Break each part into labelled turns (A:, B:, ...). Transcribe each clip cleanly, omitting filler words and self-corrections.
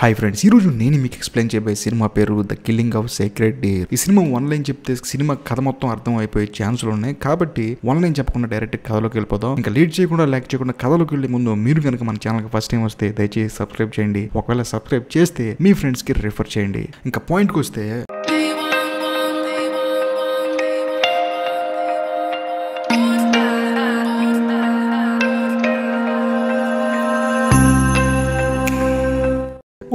A: Hi friends, ఈ రోజు నేను మీకు ఎక్స్ప్లెయిన్ చేయబోయే సినిమా పేరు the killing of sacred deer. ఈ సినిమా వన్ లైన్ చెప్తే సినిమా కథ మొత్తం అర్థం అయిపోయే ఛాన్సులు ఉన్నాయి. కాబట్టి వన్ లైన్ చెప్పకుండా డైరెక్ట్ కథలోకి వెళ్ళిపోదాం. ఇంకా లేట్ చేయకుండా లైక్ చేయకుండా కథలోకి వెళ్ళే ముందు మీరు కనుక మన ఛానల్కి ఫస్ట్ టైం వస్తే దయచేసి సబ్స్క్రైబ్ చేయండి. ఒకవేళ సబ్స్క్రైబ్ చేస్తే మీ ఫ్రెండ్స్ కి రిఫర్ చేయండి. ఇంకా పాయింట్కి వస్తే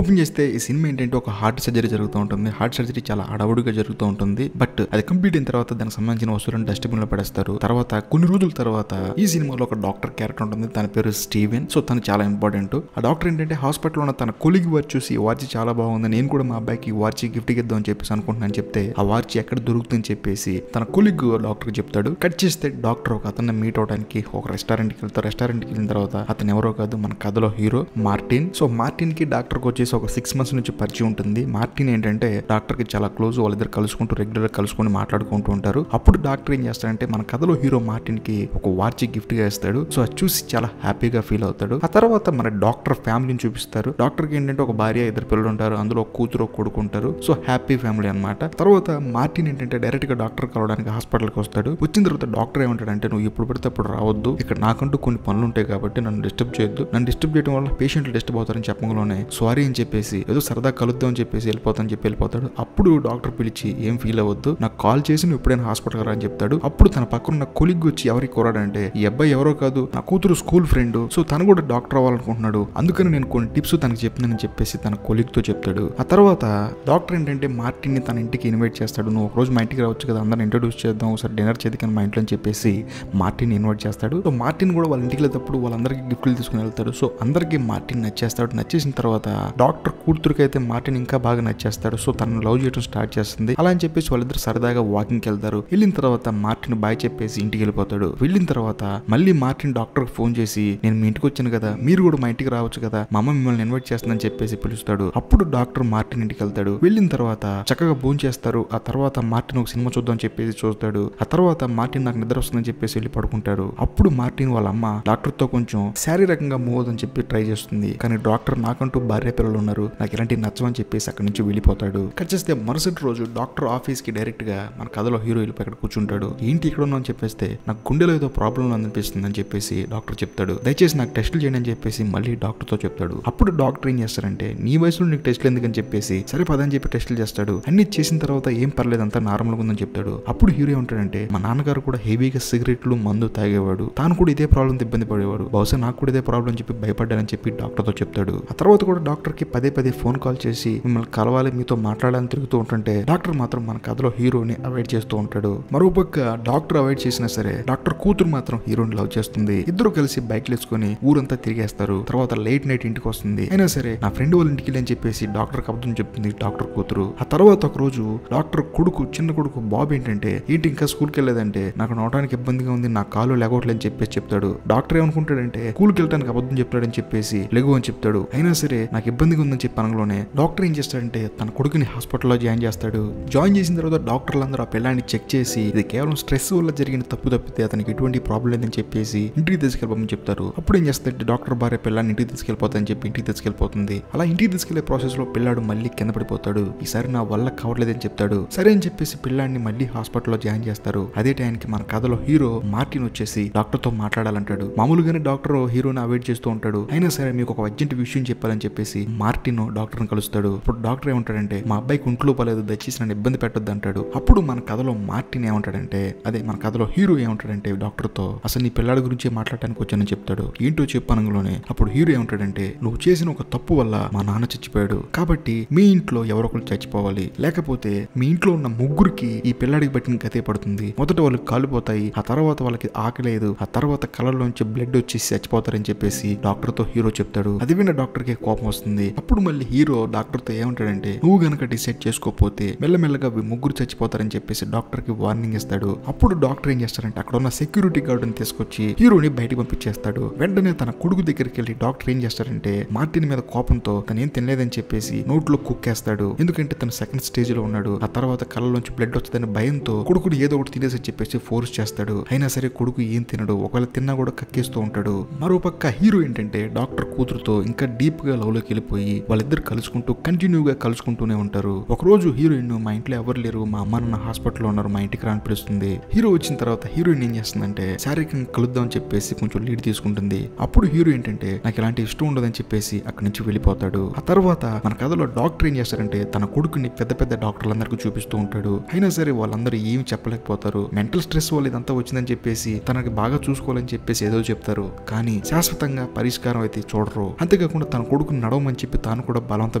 A: ఓపెన్ చేస్తే ఈ సినిమా ఏంటంటే ఒక హార్ట్ సర్జరీ జరుగుతూ ఉంటుంది. హార్ట్ సర్జరీ చాలా అడవుడిగా జరుగుతూ ఉంటుంది. బట్ అది కంప్లీట్ అయిన తర్వాత దానికి సంబంధించిన వస్తువులను డస్ట్బిన్ లో పడేస్తారు. తర్వాత కొన్ని రోజుల తర్వాత ఈ సినిమాలో ఒక డాక్టర్ క్యారెక్టర్ ఉంటుంది. తన పేరు స్టీవెన్. సో తను చాలా ఇంపార్టెంట్. ఆ డాక్టర్ ఏంటంటే హాస్పిటల్లో ఉన్న తన కొలిగ్ వాచ్ చూసి వాచ్ చాలా బాగుంది, నేను కూడా మా అబ్బాయికి వాచ్ గిఫ్ట్ ఇద్దాం అని చెప్పేసి అనుకుంటున్నాను చెప్తే ఆ వాచ్ ఎక్కడ దొరుకుతుందని చెప్పేసి తన కొలిగ్ డాక్టర్ చెప్తాడు. కట్ చేస్తే డాక్టర్ ఒక అతన్ని మీట్ అవడానికి ఒక రెస్టారెంట్కి వెళ్తారు. రెస్టారెంట్కి వెళ్ళిన తర్వాత అతను ఎవరో కాదు, మన కథలో హీరో మార్టిన్. సో మార్టిన్ కి డాక్టర్ వచ్చేసి ఒక 6 months నుంచి పరిచయం ఉంటుంది. మార్టిన్ ఏంటంటే డాక్టర్ కి చాలా క్లోజ్. వాళ్ళిద్దరు కలుసుకుంటూ రెగ్యులర్ కలుసుకుని మాట్లాడుకుంటూ ఉంటారు. అప్పుడు డాక్టర్ ఏం చేస్తాడంటే మన కథలో హీరో మార్టిన్ కి ఒక వాచ్ గిఫ్ట్ గా ఇస్తాడు. సో అది చూసి చాలా హ్యాపీగా ఫీల్ అవుతాడు. ఆ తర్వాత మన డాక్టర్ ఫ్యామిలీని చూపిస్తారు. డాక్టర్ కి ఏంటంటే ఒక భార్య, 2 పిల్లలు ఉంటారు. అందులో ఒక కూతురు, ఒక కొడుకు ఉంటారు. సో హ్యాపీ ఫ్యామిలీ అనమాట. తర్వాత మార్టిన్ ఏంటంటే డైరెక్ట్ గా డాక్టర్ కలవడానికి హాస్పిటల్ కి వస్తాడు. వచ్చిన తర్వాత డాక్టర్ ఏమంటాడంటే నువ్వు ఎప్పుడు పడితే అప్పుడు రావద్దు, ఇక్కడ నాకంటూ కొన్ని పనులు ఉంటాయి కాబట్టి నన్ను డిస్టర్బ్ చేయొద్దు. నన్ను డిస్టర్బ్ చేయడం వల్ల పేషెంట్లు డిస్టర్బ్ అవుతారని చెప్పడంలోనే సారీ అని చెప్పేసి ఏదో సరదా కలుద్దాం అని చెప్పేసి వెళ్ళిపోతాడు. అప్పుడు డాక్టర్ పిలిచి ఏం ఫీల్ అవ్వద్దు, నాకు కాల్ చేసి నువ్వు ఎప్పుడైనా హాస్పిటల్ రా అని చెప్తాడు. అప్పుడు తన పక్కన కొలిగ్ వచ్చి ఎవరికి కోరాడంటే ఈ అబ్బాయి ఎవరో కాదు, నా కూతురు స్కూల్ ఫ్రెండ్. సో తను కూడా డాక్టర్ అవ్వాలనుకుంటున్నాడు, అందుకని నేను కొన్ని టిప్స్ తనకు చెప్తున్నానని చెప్పేసి తన కొలిగ్ తో చెప్తాడు. ఆ తర్వాత డాక్టర్ ఏంటంటే మార్టిన్ ని తన ఇంటికి ఇన్వైట్ చేస్తాడు. నువ్వు ఒక రోజు మా ఇంటికి రావచ్చు కదా, అందరిని ఇంట్రొడ్యూస్ చేద్దాం, ఒకసారి డిన్నర్ చేద్దాం మా ఇంట్లో అని చెప్పేసి మార్టిన్ ఇన్వైట్ చేస్తాడు. సో మార్టిన్ కూడా వాళ్ళ ఇంటికి వెళ్ళేటప్పుడు వాళ్ళందరికీ గిఫ్ట్లు తీసుకుని వెళ్తాడు. సో అందరికీ మార్టిన్ నచ్చేస్తాడు. నచ్చేసిన తర్వాత డాక్టర్ కూతురికి అయితే మార్టిన్ ఇంకా బాగా నచ్చేస్తాడు. సో తనను లవ్ చేయడం స్టార్ట్ చేస్తుంది. అలా అని చెప్పేసి వాళ్ళిద్దరు సరదాగా వాకింగ్కి వెళ్తారు. వెళ్ళిన తర్వాత మార్టిన్ బాయ్ చెప్పేసి ఇంటికి వెళ్ళిపోతాడు. వెళ్ళిన తర్వాత మళ్ళీ మార్టిన్ డాక్టర్ ఫోన్ చేసి నేను మీ ఇంటికి వచ్చాను కదా, మీరు కూడా మా ఇంటికి రావచ్చు కదా, మా అమ్మ మిమ్మల్ని ఇన్వైట్ చేస్తుందని చెప్పేసి పిలుస్తాడు. అప్పుడు డాక్టర్ మార్టిన్ ఇంటికి వెళ్తాడు. వెళ్ళిన తర్వాత చక్కగా భోజనం చేస్తారు. ఆ తర్వాత మార్టిన్ ఒక సినిమా చూద్దాం చెప్పేసి చూస్తాడు. ఆ తర్వాత మార్టిన్ నాకు నిద్ర వస్తుందని చెప్పేసి వెళ్ళి పడుకుంటారు. అప్పుడు మార్టిన్ వాళ్ళ అమ్మ డాక్టర్ తో కొంచెం శారీరకంగా మూవ్ అవుదని చెప్పి ట్రై చేస్తుంది. కానీ డాక్టర్ నాకంటూ భార్య పిల్లలు ఉన్నారు, నాకు ఇలాంటి నచ్చమని చెప్పేసి అక్కడి నుంచి వెళ్ళిపోతాడు. కట్ చేస్తే మరుసటి రోజు డాక్టర్ ఆఫీస్ కి డైరెక్ట్ గా మన కథలో హీరో వెళ్ళిపోయి అక్కడ కూర్చుంటాడు. ఏంటి ఇక్కడ ఉన్నా అని చెప్పేస్తే నాకు గుండెలో ఏదో ప్రాబ్లం అనిపిస్తుంది అని చెప్పేసి డాక్టర్ చెప్తాడు. దయచేసి నాకు టెస్టులు చేయండి అని చెప్పేసి మళ్ళీ డాక్టర్ తో చెప్తాడు. అప్పుడు డాక్టర్ ఏం చేస్తారంటే నీ వయసులో నీకు టెస్టులు ఎందుకని చెప్పేసి సరే పదని చెప్పి టెస్టులు చేస్తాడు. అన్ని చేసిన తర్వాత ఏం పర్లేదు, అంతా నార్మల్ గా ఉందని చెప్తాడు. అప్పుడు హీరో ఏమంటాడంటే మా నాన్నగారు కూడా హెవీగా సిగరెట్లు మందు తాగేవాడు, తాను కూడా ఇదే ప్రాబ్లంతో ఇబ్బంది పడేవాడు, బహుశా నాకు కూడా ఇదే ప్రాబ్లం చెప్పి భయపడ్డానని చెప్పి డాక్టర్ తో చెప్తాడు. ఆ తర్వాత కూడా డాక్టర్ కి పదే ఫోన్ కాల్ చేసి మిమ్మల్ని కలవాలి, మీతో మాట్లాడాలని తిరుగుతూ ఉంటుంటే డాక్టర్ మాత్రం మన కథలో హీరోని అవాయిడ్ చేస్తూ ఉంటాడు. మరోపక్క డాక్టర్ అవాయిడ్ చేసినా సరే డాక్టర్ కూతురు మాత్రం హీరోని లవ్ చేస్తుంది. ఇద్దరు కలిసి బైక్లు వేసుకుని ఊరంతా తిరిగేస్తారు. తర్వాత లేట్ నైట్ ఇంటికి వస్తుంది. అయినా సరే నా ఫ్రెండ్ వాళ్ళ ఇంటికి వెళ్ళి అని చెప్పేసి డాక్టర్ అబద్ధం చెప్తుంది డాక్టర్ కూతురు. ఆ తర్వాత ఒక రోజు డాక్టర్ కొడుకు, చిన్న కొడుకు బాబు ఏంటంటే ఏంటి ఇంకా స్కూల్కి వెళ్ళలేదంటే నాకు నడవడానికి ఇబ్బందిగా ఉంది, నా కాలు లెగవట్లేదు అని చెప్పేసి చెప్తాడు. డాక్టర్ ఏమనుకుంటాడంటే స్కూల్కి వెళ్ళడానికి అబద్ధం చెప్పాడని చెప్పేసి లెగు అని చెప్తాడు. అయినా సరే నాకు ఇబ్బందిగా ఉందని చెప్పి అనగానే డాక్టర్ ఏం చేస్తాడంటే తన కొడుకుని హాస్పిటల్లో జాయిన్ చేస్తాడు. జాయిన్ చేసిన తర్వాత డాక్టర్లందరూ ఆ పిల్లాన్ని చెక్ చేసి ఇది కేవలం స్ట్రెస్ వల్ల జరిగిన తప్పు తప్పితే అతనికి ఎటువంటి ప్రాబ్లం లేదని చెప్పేసి ఇంటికి తీసుకెళ్ళిపోమని చెప్తారు. అప్పుడు ఏం చేస్తాడంటే డాక్టర్ భార్య పిల్లాన్ని ఇంటికి తీసుకెళ్ళిపోతాదని చెప్పి ఇంటికి తీసుకెళ్ళిపోతుంది. అలా ఇంటికి తీసుకెళ్లే ప్రాసెస్ లో పిల్లాడు మళ్ళీ కింద పడిపోతాడు. ఈసారి నా వల్ల కావట్లేదని చెప్తాడు. సరే అని చెప్పేసి పిల్లాన్ని మళ్ళీ హాస్పిటల్లో జాయిన్ చేస్తారు. అదే టైంకి మన కథలో హీరో మార్టిన్ వచ్చేసి డాక్టర్ తో మాట్లాడాలంటాడు. మామూలుగానే డాక్టర్ హీరోని అవాయిడ్ చేస్తూ ఉంటాడు. అయినా సరే మీకు ఒక అర్జెంట్ విషయం చెప్పాలని చెప్పేసి మార్టిన్ డాక్టర్ ని కలుస్తాడు. అప్పుడు డాక్టర్ ఏమంటాడంటే మా అబ్బాయికి ఒంట్లో పోలేదు, దయచేసి నన్ను ఇబ్బంది పెట్టొద్దు అంటాడు. అప్పుడు మన కథలో మార్టిన్ ఏమంటాడంటే అదే మన కథలో హీరో ఏమంటాడంటే డాక్టర్ తో అసలు నీ పిల్లాడి గురించి మాట్లాడటానికి వచ్చానని చెప్తాడు. ఏంటో చెప్పనంలోనే అప్పుడు హీరో ఏమంటాడంటే నువ్వు చేసిన ఒక తప్పు వల్ల మా నాన్న చచ్చిపోయాడు, కాబట్టి మీ ఇంట్లో ఎవరొకరు చచ్చిపోవాలి, లేకపోతే మీ ఇంట్లో ఉన్న ముగ్గురికి ఈ పిల్లాడికి పట్టిన గతే పడుతుంది. మొదట వాళ్ళకి కాలిపోతాయి, ఆ తర్వాత వాళ్ళకి ఆకలేదు, ఆ తర్వాత కళ్ళలోంచి బ్లడ్ వచ్చేసి చచ్చిపోతారని చెప్పేసి డాక్టర్ తో హీరో చెప్తాడు. అది విన్న డాక్టర్ కి కోపం వస్తుంది. అప్పుడు మళ్ళీ హీరో డాక్టర్ తో ఏమంటాడంటే నువ్వు గనక డిసైడ్ చేసుకోకపోతే మెల్లమెల్లగా ముగ్గురు చచ్చిపోతారని చెప్పేసి డాక్టర్ కి వార్నింగ్ ఇస్తాడు. అప్పుడు డాక్టర్ ఏం చేస్తారంటే అక్కడ ఉన్న సెక్యూరిటీ గార్డుని తీసుకొచ్చి హీరోని బయటకు పంపించేస్తాడు. వెంటనే తన కొడుకు దగ్గరికి వెళ్ళి డాక్టర్ ఏం చేస్తారంటే మార్టిన్ మీద కోపంతో తను ఏం తినలేదని చెప్పేసి నోట్లో కుక్కేస్తాడు. ఎందుకంటే తను సెకండ్ స్టేజ్ లో ఉన్నాడు. ఆ తర్వాత కళ్ళలోంచి బ్లడ్ వస్తుందని భయంతో కొడుకుని ఏదో ఒకటి తినేసి చెప్పేసి ఫోర్స్ చేస్తాడు. అయినా సరే కొడుకు ఏం తినడు, ఒకవేళ తిన్నా కూడా కక్కేస్తూ ఉంటాడు. మరోపక్క హీరో ఏంటంటే డాక్టర్ కూతురుతో ఇంకా డీప్ గా లవ్ లోకి వెళ్ళిపోయి అయిపోయి వాళ్ళిద్దరు కలుసుకుంటూ కంటిన్యూగా కలుసుకుంటూనే ఉంటారు. ఒక రోజు హీరోయిన్ మా ఇంట్లో ఎవరు లేరు, మా అమ్మ నాన్న హాస్పిటల్లో ఉన్నారు, మా ఇంటికి రాని పిలుస్తుంది. హీరో వచ్చిన తర్వాత హీరోయిన్ ఏం చేస్తుందంటే శారీరకంగా కలుద్దాం అని చెప్పేసి కొంచెం లీడ్ తీసుకుంటుంది. అప్పుడు హీరో ఏంటంటే నాకు ఇలాంటి ఇష్టం ఉండదని చెప్పేసి అక్కడి నుంచి వెళ్ళిపోతాడు. ఆ తర్వాత మన కథలో డాక్టర్ ఏం చేస్తారంటే తన కొడుకుని పెద్ద పెద్ద డాక్టర్లందరికీ చూపిస్తూ ఉంటాడు. అయినా సరే వాళ్ళందరూ ఏమి చెప్పలేకపోతారు. మెంటల్ స్ట్రెస్ వల్ల ఇదంతా వచ్చిందని చెప్పేసి తనకి బాగా చూసుకోవాలని చెప్పేసి ఏదో చెప్తారు, కానీ శాశ్వతంగా పరిష్కారం అయితే చూడరు. అంతేకాకుండా తన కొడుకుని నడవమని చెప్పి తాను కూడా బలవంత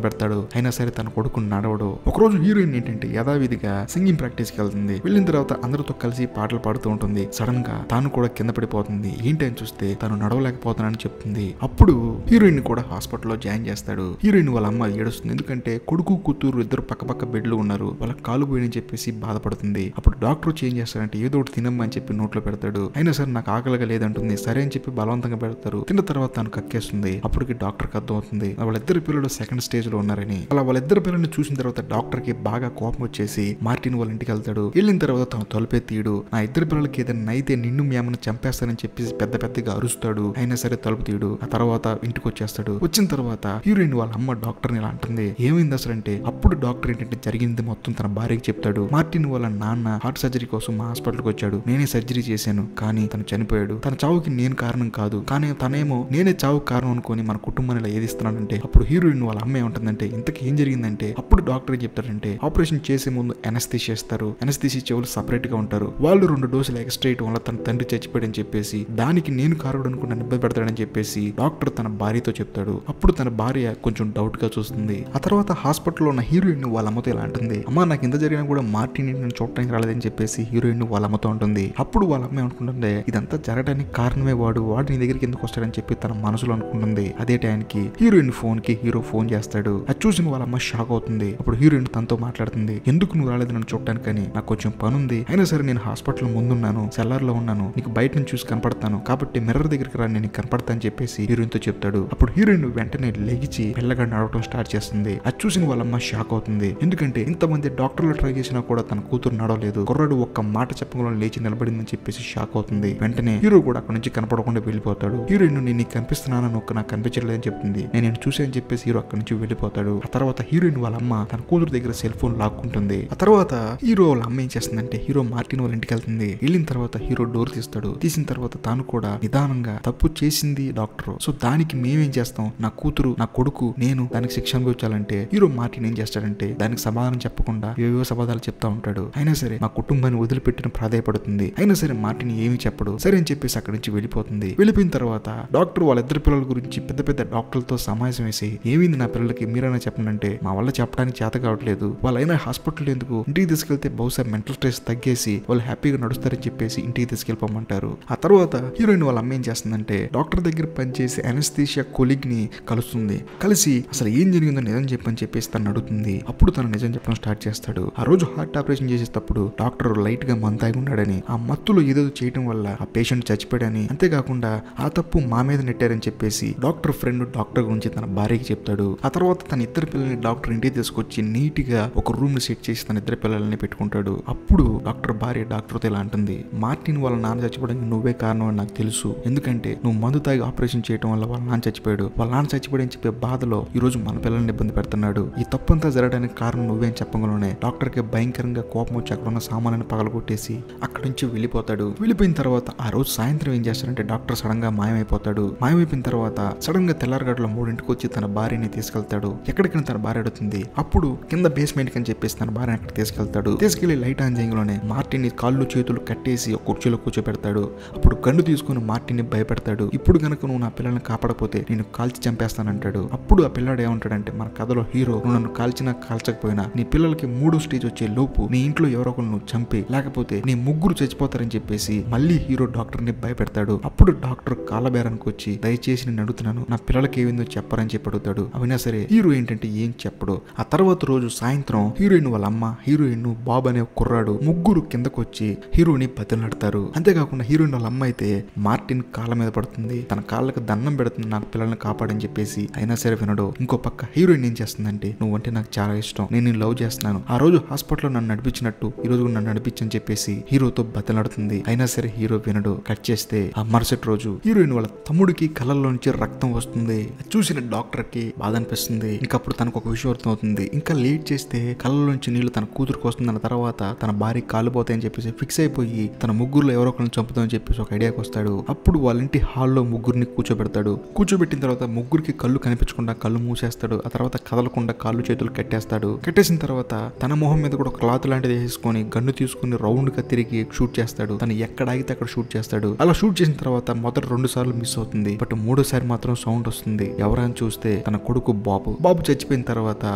A: పెడతాడు. అయినా సరే తన కొడుకుని నడవడు. ఒకరోజు హీరోయిన్ ఏంటంటే యథావిధిగా సింగింగ్ ప్రాక్టీస్ కి వెళ్తుంది. వెళ్ళిన తర్వాత అందరితో కలిసి పాటలు పాడుతూ ఉంటుంది. సడన్ గా తాను కూడా కింద పడిపోతుంది. ఏంటి అని చూస్తే తను నడవలేకపోతానని చెప్తుంది. అప్పుడు హీరోయిన్ కూడా హాస్పిటల్లో జాయిన్ చేస్తాడు. హీరోయిన్ వాళ్ళ అమ్మ ఏడుస్తుంది, ఎందుకంటే కొడుకు కూతురు ఇద్దరు పక్క బెడ్లు ఉన్నారు, వాళ్ళ కాలు పోయినని చెప్పేసి బాధపడుతుంది. అప్పుడు డాక్టర్ చేంజ్ చేస్తాడంటే ఏదో ఒకటి తినమ్మని చెప్పి నోట్లో పెడతాడు. అయినా సరే నాకు ఆకలిగా లేదంటుంది. సరే అని చెప్పి బలవంతంగా పెడతారు. తిన్న తర్వాత తను కక్కేస్తుంది. అప్పటికి డాక్టర్ కి అర్థం అవుతుంది వాళ్ళిద్దరు పిల్లలు సెకండ్ స్టేజ్ లో ఉన్నారని. అలా వాళ్ళిద్దరు పిల్లల్ని చూసిన తర్వాత డాక్టర్ కి బాగా కోపం వచ్చేసి మార్టిన్ వాళ్ళ ఇంటికి వెళ్తాడు. వెళ్ళిన తర్వాత తను తలుపే తీయడు. నా ఇద్దరు పిల్లలకి ఏదైనా అయితే నిన్ను మేమని చంపేస్తానని చెప్పేసి పెద్దగా అరుస్తాడు. అయినా సరే తలుపు తీయడు. ఆ తర్వాత ఇంటికి వచ్చేస్తాడు. వచ్చిన తర్వాత హీరోయిన్ వాళ్ళ అమ్మ డాక్టర్ ఇలా అంటుంది, ఏమైంది అసలు అంటే అప్పుడు డాక్టర్ ఏంటంటే జరిగింది మొత్తం తన భార్యకి చెప్తాడు. మార్టిన్ వాళ్ళ నాన్న హార్ట్ సర్జరీ కోసం మా హాస్పిటల్కి వచ్చాడు. నేనే సర్జరీ చేశాను, కానీ తను చనిపోయాడు. తన చావుకి నేను కారణం కాదు, కానీ తనేమో నేనే చావు కారణం అనుకొని మన కుటుంబాన్ని ఇలా ఏదిస్తున్నాడంటే అప్పుడు హీరోయిన్ వాళ్ళ అమ్మ ఏమంటుందంటే ఇంతకు ఏం జరిగిందంటే అప్పుడు డాక్టర్ ఏం చెప్తాడంటే ఆపరేషన్ చేసే ముందు ఎనస్థీషియా ఇస్తారు. ఎనస్థీషియా చెవులు సపరేట్ గా ఉంటారు. వాళ్ళు 2 డోసులు ఎక్స్ట్రా ఇవ్వడం వల్ల తన తండ్రి చచ్చిపోయాడని చెప్పేసి దానికి నేను కారుడు అనుకుని నన్ను ఇబ్బంది పెడతాడని చెప్పేసి డాక్టర్ తన భార్యతో చెప్తాడు. అప్పుడు తన భార్య కొంచెం డౌట్ గా చూస్తుంది. ఆ తర్వాత హాస్పిటల్లో ఉన్న హీరోయిన్ వాళ్ళ అమ్మతో ఇలా అంటుంది, అమ్మ నాకు ఇంత జరిగినా కూడా మార్టిన్ నేను చూడటానికి రాలేదని చెప్పేసి హీరోయిన్ వాళ్ళ అమ్మతో ఉంటుంది. అప్పుడు వాళ్ళ అమ్మ అనుకుంటుంటే ఇదంతా జరగడానికి కారణమే వాడు నీ దగ్గరికి ఎందుకు వస్తాడని చెప్పి తన మనసులో అనుకుంటుంది. అదే టైంకి హీరోయిన్ ఫోన్ కి హీరో ఫోన్ చేస్తాడు. అది చూసిన వాళ్ళ అమ్మ షాక్ అవుతుంది. అప్పుడు హీరోయిన్ తనతో మాట్లాడుతుంది, ఎందుకు నువ్వు రాలేదు నన్ను చూడటానికని, నాకు కొంచెం పని ఉంది, అయినా సరే నేను హాస్పిటల్ ముందున్నాను, సెల్లార్ లో ఉన్నాను, నీకు బయట నుంచి చూసి కనపడతాను, కాబట్టి మిర్రర్ దగ్గరికి రా, నేను కనపడతా అని చెప్పేసి హీరోయిన్ తో చెప్తాడు. అప్పుడు హీరోయిన్ వెంటనే లెగిచి పిల్లగా నడవటం స్టార్ట్ చేస్తుంది. అది చూసిన వాళ్ళమ్మ షాక్ అవుతుంది. ఎందుకంటే ఇంతమంది డాక్టర్లు ట్రై చేసినా కూడా తన కూతురు నడవలేదు. కుర్రాడు ఒక్క మాట చెప్పకుండా లేచి నిలబడిందని చెప్పేసి షాక్ అవుతుంది. వెంటనే హీరో కూడా అక్కడ నుంచి కనపడకుండా వెళ్ళిపోతాడు. హీరోయిన్ నేను నీకు కనిపిస్తున్నానని నాకు కనిపించలేదని చెప్తుంది. నేను చూసానని చెప్పేసి హీరో అక్కడి నుంచి వెళ్ళిపోతాడు. ఆ తర్వాత హీరోయిన్ వాళ్ళ అమ్మ తన కూతురు దగ్గర సెల్ ఫోన్ లాక్కుంటుంది. ఆ తర్వాత హీరో వాళ్ళ అమ్మ ఏం చేస్తుందంటే హీరో మార్టిన్ వాళ్ళ ఇంటికి వెళ్తుంది. వెళ్ళిన తర్వాత హీరో డోర్ తీస్తాడు. తీసిన తర్వాత తాను కూడా నిదానంగా తప్పు చేసింది డాక్టర్, సో దానికి మేమేం చేస్తాం, నా కూతురు నా కొడుకు నేను దానికి శిక్ష అనుభవించాలంటే హీరో మార్టిన్ ఏం చేస్తాడంటే దానికి సమాధానం చెప్పకుండా ఏవో సమాధానాలు చెప్తా ఉంటాడు. అయినా సరే మా కుటుంబాన్ని వదిలిపెట్టిన ప్రాధాయపడుతుంది. అయినా సరే మార్టిన్ ఏమి చెప్పడు. సరే అని చెప్పేసి అక్కడి నుంచి వెళ్ళిపోతుంది. వెళ్ళిపోయిన తర్వాత డాక్టర్ వాళ్ళిద్దరు పిల్లల గురించి పెద్ద డాక్టర్లతో సమావేశం వేసి ఏమైంది నా పిల్లలకి మీరైనా చెప్పండి అంటే మా వల్ల చెప్పడానికి చేత కావట్లేదు, వాళ్ళైనా హాస్పిటల్ ఎందుకు, ఇంటికి తీసుకెళ్తే బహుశా మెంటల్ స్ట్రెస్ తగ్గేసి వాళ్ళు హ్యాపీగా నడుస్తారని చెప్పేసి ఇంటికి తీసుకెళ్ళిపోమంటారు. ఆ తర్వాత హీరోయిన్ వాళ్ళ అమ్మ ఏం చేస్తుందంటే డాక్టర్ దగ్గర పనిచేసి అనస్థీషియా కొలీగ్ ని కలుస్తుంది. కలిసి అసలు ఏం జరిగిందో నిజం చెప్పని చెప్పేసి తను అడుగుతుంది. అప్పుడు తను నిజం చెప్పడం స్టార్ట్ చేస్తాడు. ఆ రోజు హార్ట్ ఆపరేషన్ చేసేటప్పుడు డాక్టర్ లైట్ గా మంతాగి ఉన్నాడని, ఆ మత్తులో ఏదో చేయడం వల్ల ఆ పేషెంట్ చచ్చిపోయాడని, అంతేకాకుండా ఆ తప్పు మా మీద నెట్టారని చెప్పేసి డాక్టర్ ఫ్రెండ్ డాక్టర్ గురించి తన భార్యకి చెప్తాడు. ఆ తర్వాత తన ఇద్దరు పిల్లల్ని డాక్టర్ ఇంటికి తీసుకొచ్చి నీట్ గా ఒక రూమ్ ని సెట్ చేసి తన ఇద్దరు పిల్లల్ని పెట్టుకుంటాడు. అప్పుడు డాక్టర్ భార్య డాక్టర్తో ఇలా అంటుంది, మార్టిన్ వాళ్ళ నాన్న చచ్చిపోవడానికి నువ్వే కారణం అని నాకు తెలుసు, ఎందుకంటే నువ్వు మందు తాగి ఆపరేషన్ చేయడం వల్ల వాళ్ళ నాన్న చచ్చిపోయాడు, వాళ్ళ నాన్న చచ్చిపోయాడని చెప్పే బాధలో ఈ రోజు మన పిల్లల్ని ఇబ్బంది పెడుతున్నాడు, ఈ తప్పంతా జరగడానికి కారణం నువ్వేం చెప్పగలనే డాక్టర్ కి భయంకరంగా కోపం వచ్చి అక్కడ ఉన్న సామాన్లను పగలగొట్టేసి అక్కడి నుంచి వెళ్ళిపోతాడు. వెళ్ళిపోయిన తర్వాత ఆ రోజు సాయంత్రం ఏం చేస్తాడంటే డాక్టర్ సడన్ గా మాయమైపోతాడు. మాయమైపోయిన తర్వాత సడన్ గా తెల్లారగడ్డలో 3ంటికి వచ్చి తన భార్యని తీసుకెళ్తాడు. ఎక్కడికైనా తన భార్య అడుగుతుంది. అప్పుడు కింద బేస్మెంట్ అని చెప్పేసి తన భార్యని అక్కడ తీసుకెళ్తాడు. తీసుకెళ్లి లైట్ ఆన్ చేయగానే మార్టిన్ కాళ్ళు చేతులు కట్టేసి ఒక కుర్చీలో కూర్చోబెడతాడు. అప్పుడు గన్ను తీసుకుని మార్టిన్ ని భయపెడతాడు. ఇప్పుడు గనక నువ్వు నా పిల్లల్ని కాపాడపోతే నేను కాల్చి చంపేస్తానంటాడు. అప్పుడు ఆ పిల్లాడు ఏమంటాడంటే మన కథలో హీరో, నువ్వు నన్ను కాల్చినా కాల్చకపోయినా నీ పిల్లలకి 3వ స్టేజ్ వచ్చే లోపు నీ ఇంట్లో ఎవరో ఒకరు నువ్వు చంపి, లేకపోతే నీ ముగ్గురు చచ్చిపోతారని చెప్పేసి మళ్ళీ హీరో డాక్టర్ ని భయపెడతాడు. అప్పుడు డాక్టర్ కాలబేరానికి వచ్చి దయచేసి నేను అడుగుతున్నాను నా పిల్లలకి ఏమైందో చెప్పరని చెప్పి అడుగుతాడు. అయినా సరే హీరో ఏంటంటే ఏం చెప్పడు. ఆ తర్వాత రోజు సాయంత్రం హీరోయిన్ వాళ్ళ అమ్మ, హీరోయిన్ బాబ్ అనే కుర్రాడు ముగ్గురు కిందకు వచ్చి హీరోని బతిలాడతారు. అంతేకాకుండా హీరోయిన్ వాళ్ళ అమ్మ అయితే మార్టిన్ కాళ్ళ మీద పడుతుంది, తన కాళ్ళకి దండం పెడుతుంది నాకు పిల్లల్ని కాపాడని చెప్పేసి. అయినా సరే వినడు. ఇంకో పక్క హీరోయిన్ ఏం చేస్తుందంటే నువ్వంటే నాకు చాలా ఇష్టం, నేను లవ్ చేస్తున్నాను, ఆ రోజు హాస్పిటల్లో నన్ను నడిపించినట్టు ఈ రోజు నన్ను నడిపించని చెప్పేసి హీరోతో బతిలాడుతుంది. అయినా సరే హీరో వినడు. కట్ చేస్తే ఆ మరుసటి రోజు హీరోయిన్ వాళ్ళ తమ్ముడికి కళ్ళల్లో నుంచి రక్తం వస్తుంది. చూసిన డాక్టర్ డాక్టర్ కి బాధ అనిపిస్తుంది. ఇంకా అప్పుడు తనకు ఒక విషయం అర్థం అవుతుంది, ఇంకా లేట్ చేస్తే కళ్ళలోంచి నీళ్లు తన కూతురుకు వస్తుందన్న తర్వాత తన భార్య కాలిపోతాయని చెప్పేసి ఫిక్స్ అయిపోయి తన ముగ్గురులో ఎవరో ఒకరిని చంపుతామని చెప్పేసి ఒక ఐడియాకి వస్తాడు. అప్పుడు వాళ్ళ ఇంటి హాల్లో ముగ్గురిని కూర్చోబెడతాడు. కూర్చోబెట్టిన తర్వాత ముగ్గురికి కళ్ళు కనిపించకుండా కళ్ళు మూసేస్తాడు. ఆ తర్వాత కదలకుండా కాళ్ళు చేతులు కట్టేస్తాడు. కట్టేసిన తర్వాత తన మొహం మీద కూడా ఒక క్లాత్ లాంటిది వేసుకొని గన్ను తీసుకుని రౌండ్ గా తిరిగి షూట్ చేస్తాడు. తను ఎక్కడ ఆగితే అక్కడ షూట్ చేస్తాడు. అలా షూట్ చేసిన తర్వాత మొదటి 2 సార్లు మిస్ అవుతుంది. బట్ 3వ సారి మాత్రం సౌండ్ వస్తుంది. ఎవరని చూస్తే తన కొడుకు బాబు చచ్చిపోయిన తర్వాత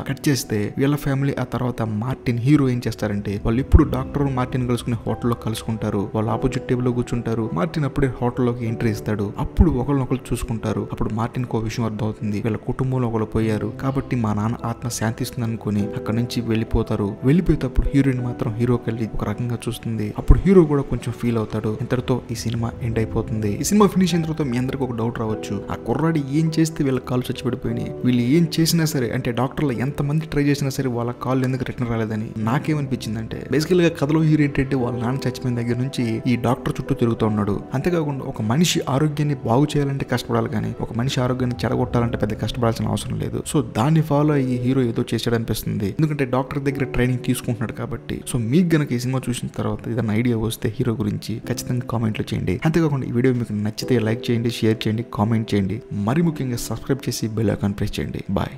A: కట్ చేస్తే వీళ్ళ ఫ్యామిలీ ఆ తర్వాత మార్టిన్ హీరో ఏం చేస్తారంటే వాళ్ళు ఇప్పుడు డాక్టర్ మార్టిన్ కలుసుకుని హోటల్లో కలుసుకుంటారు. వాళ్ళు ఆపోజిట్ టేబుల్ లో కూర్చుంటారు. మార్టిన్ అప్పుడే హోటల్లోకి ఎంట్రీ ఇస్తాడు. అప్పుడు ఒకరినొకరు చూసుకుంటారు. అప్పుడు మార్టిన్ కు విషయం అర్థం అవుతుంది, వీళ్ళ కుటుంబంలో ఒకరు పోయారు కాబట్టి మా నాన్న ఆత్మ శాంతిస్తుంది అనుకుని అక్కడ నుంచి వెళ్ళిపోతారు. వెళ్ళిపోయేటప్పుడు హీరోయిన్ మాత్రం హీరోకి వెళ్ళి ఒక రకంగా చూస్తుంది. అప్పుడు హీరో కూడా కొంచెం ఫీల్ అవుతాడు. ఇంతటితో ఈ సినిమా ఎండ్ అయిపోతుంది. ఈ సినిమా ఫినిష్ అయిన తర్వాత మీ అందరికి ఒక డౌట్ రావచ్చు, ఆ కుర్రాడి ఏం చేస్తే వీళ్ళ కాళ్ళు చచ్చిపడిపోయినాయి, వీళ్ళు ఏం చేసినా సరే అంటే డాక్టర్లు ఎంతమంది ట్రై చేసినా సరే వాళ్ళ కాళ్ళు ఎందుకు రిటర్న్ రాలేదని. నాకేమనిపించిందంటే బేసికల్ గా కథలో హీరో ఏంటంటే వాళ్ళ నాన్న చచ్చిపోయిన దగ్గర నుంచి ఈ డాక్టర్ చుట్టూ తిరుగుతూ ఉన్నాడు. అంతేకాకుండా ఒక మనిషి ఆరోగ్యాన్ని బాగు చేయాలంటే కష్టపడాలి, కానీ ఒక మనిషి ఆరోగ్యాన్ని చెడగొట్టాలంటే పెద్ద కష్టపడాల్సిన అవసరం లేదు. సో దాన్ని ఫాలో అయ్యి హీరో ఏదో చేసాడు అనిపిస్తుంది, ఎందుకంటే డాక్టర్ దగ్గర ట్రైనింగ్ తీసుకుంటున్నాడు కాబట్టి. సో మీకు గనక ఈ సినిమా చూసిన తర్వాత ఏదైనా ఐడియా వస్తే హీరో గురించి ఖచ్చితంగా కామెంట్లు చేయండి. అంతేకాకుండా ఈ వీడియో మీకు నచ్చితే లైక్ చేయండి, షేర్ చేయండి, కామెంట్ చేయండి. మరి ముఖ్యంగా సబ్స్క్రైబ్ చేసి బెల్ ఐకాన్ ప్రెస్ చేయండి. బాయ్.